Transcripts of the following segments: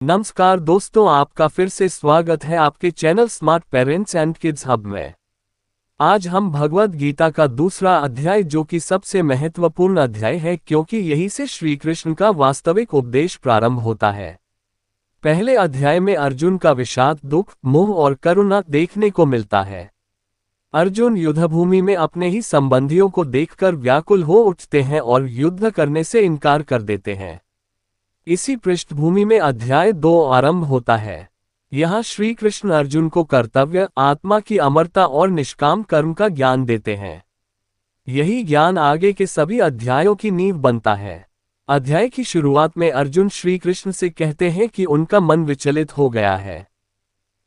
नमस्कार दोस्तों, आपका फिर से स्वागत है आपके channel smart parents and kids hub में। आज हम भगवद गीता का दूसरा अध्याय, जो कि सबसे महत्वपूर्ण अध्याय है क्योंकि यही से श्री कृष्ण का वास्तविक उपदेश प्रारंभ होता है। पहले अध्याय में अर्जुन का विषाद, दुख, मोह और करुणा देखने को मिलता है। अर्जुन युद्धभूमि में अपने ही संबंधियों को देखकर व्याकुल हो उठते हैं और युद्ध करने से इनकार कर देते हैं। इसी पृष्ठभूमि में अध्याय 2 आरंभ होता है। यहाँ श्री कृष्ण अर्जुन को कर्तव्य, आत्मा की अमरता और निष्काम कर्म का ज्ञान देते हैं। यही ज्ञान आगे के सभी अध्यायों की नींव बनता है। अध्याय की शुरुआत में अर्जुन श्री कृष्ण से कहते हैं कि उनका मन विचलित हो गया है।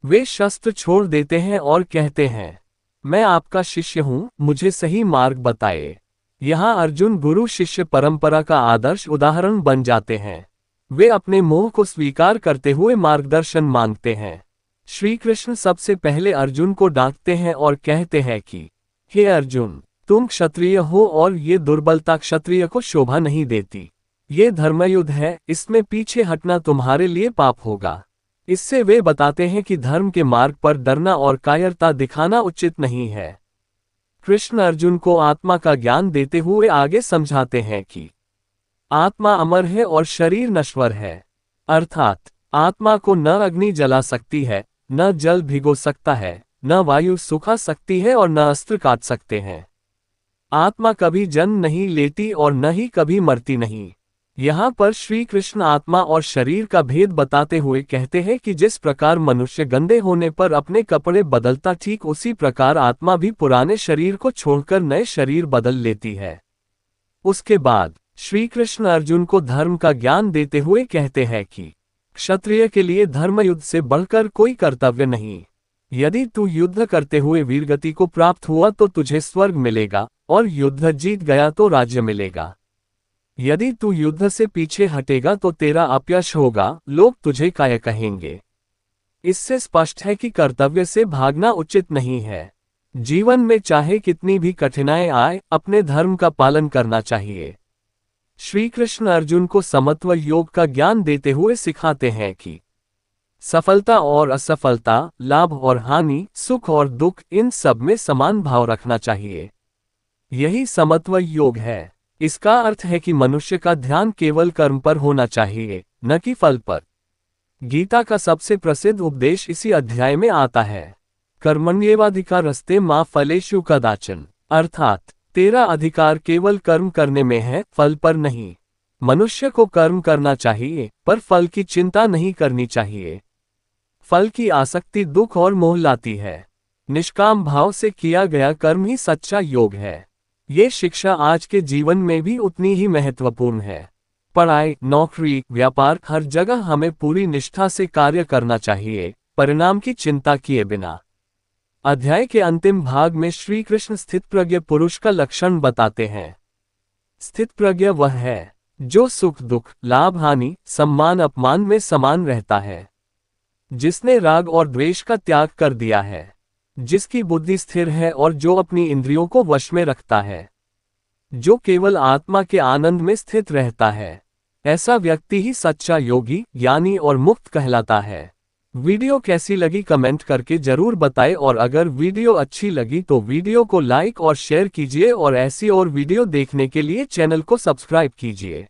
वे शस्त्र छोड़ देते हैं और कहते हैं, मैं आपका शिष्य हूँ, मुझे सही मार्ग बताए। यहाँ अर्जुन गुरु शिष्य परंपरा का आदर्श उदाहरण बन जाते हैं। वे अपने मोह को स्वीकार करते हुए मार्गदर्शन मांगते हैं। श्री कृष्ण सबसे पहले अर्जुन को डांटते हैं और कहते हैं कि हे अर्जुन, तुम क्षत्रिय हो और ये दुर्बलता क्षत्रिय को शोभा नहीं देती। ये धर्मयुद्ध है, इसमें पीछे हटना तुम्हारे लिए पाप होगा। इससे वे बताते हैं कि धर्म के मार्ग पर डरना और कायरता दिखाना उचित नहीं है। कृष्ण अर्जुन को आत्मा का ज्ञान देते हुए आगे समझाते हैं कि आत्मा अमर है और शरीर नश्वर है। अर्थात आत्मा को न अग्नि जला सकती है, न जल भिगो सकता है, न वायु सुखा सकती है और न अस्त्र काट सकते हैं। आत्मा कभी जन्म नहीं लेती और न ही कभी मरती नहीं। यहाँ पर श्री कृष्ण आत्मा और शरीर का भेद बताते हुए कहते हैं कि जिस प्रकार मनुष्य गंदे होने पर अपने कपड़े बदलता, ठीक उसी प्रकार आत्मा भी पुराने शरीर को छोड़कर नए शरीर बदल लेती है। उसके बाद श्री कृष्ण अर्जुन को धर्म का ज्ञान देते हुए कहते हैं कि क्षत्रिय के लिए धर्मयुद्ध से बढ़कर कोई कर्तव्य नहीं। यदि तू युद्ध करते हुए वीरगति को प्राप्त हुआ तो तुझे स्वर्ग मिलेगा, और युद्ध जीत गया तो राज्य मिलेगा। यदि तू युद्ध से पीछे हटेगा तो तेरा अपयश होगा, लोग तुझे काय कहेंगे। इससे स्पष्ट है कि कर्तव्य से भागना उचित नहीं है। जीवन में चाहे कितनी भी कठिनाई आए, अपने धर्म का पालन करना चाहिए। श्री कृष्ण अर्जुन को समत्व योग का ज्ञान देते हुए सिखाते हैं कि सफलता और असफलता, लाभ और हानि, सुख और दुख, इन सब में समान भाव रखना चाहिए। यही समत्व योग है। इसका अर्थ है कि मनुष्य का ध्यान केवल कर्म पर होना चाहिए, न कि फल पर। गीता का सबसे प्रसिद्ध उपदेश इसी अध्याय में आता है। कर्मण्येवाधिकारस्ते मा फलेषु कदाचन। अर्थात तेरा अधिकार केवल कर्म करने में है, फल पर नहीं। मनुष्य को कर्म करना चाहिए, पर फल की चिंता नहीं करनी चाहिए। फल की आसक्ति दुख और मोह लाती है। निष्काम भाव से किया गया कर्म ही सच्चा योग है। ये शिक्षा आज के जीवन में भी उतनी ही महत्वपूर्ण है। पढ़ाई, नौकरी, व्यापार, हर जगह हमें पूरी निष्ठा से कार्य करना चाहिए, परिणाम की चिंता किए बिना। अध्याय के अंतिम भाग में श्री कृष्ण स्थितप्रज्ञ पुरुष का लक्षण बताते हैं। स्थितप्रज्ञ वह है जो सुख दुख, लाभ हानि, सम्मान अपमान में समान रहता है, जिसने राग और द्वेष का त्याग कर दिया है, जिसकी बुद्धि स्थिर है और जो अपनी इंद्रियों को वश में रखता है, जो केवल आत्मा के आनंद में स्थित रहता है। ऐसा व्यक्ति ही सच्चा योगी, ज्ञानी और मुक्त कहलाता है। वीडियो कैसी लगी कमेंट करके जरूर बताएं, और अगर वीडियो अच्छी लगी तो वीडियो को लाइक और शेयर कीजिए, और ऐसी और वीडियो देखने के लिए चैनल को सब्सक्राइब कीजिए।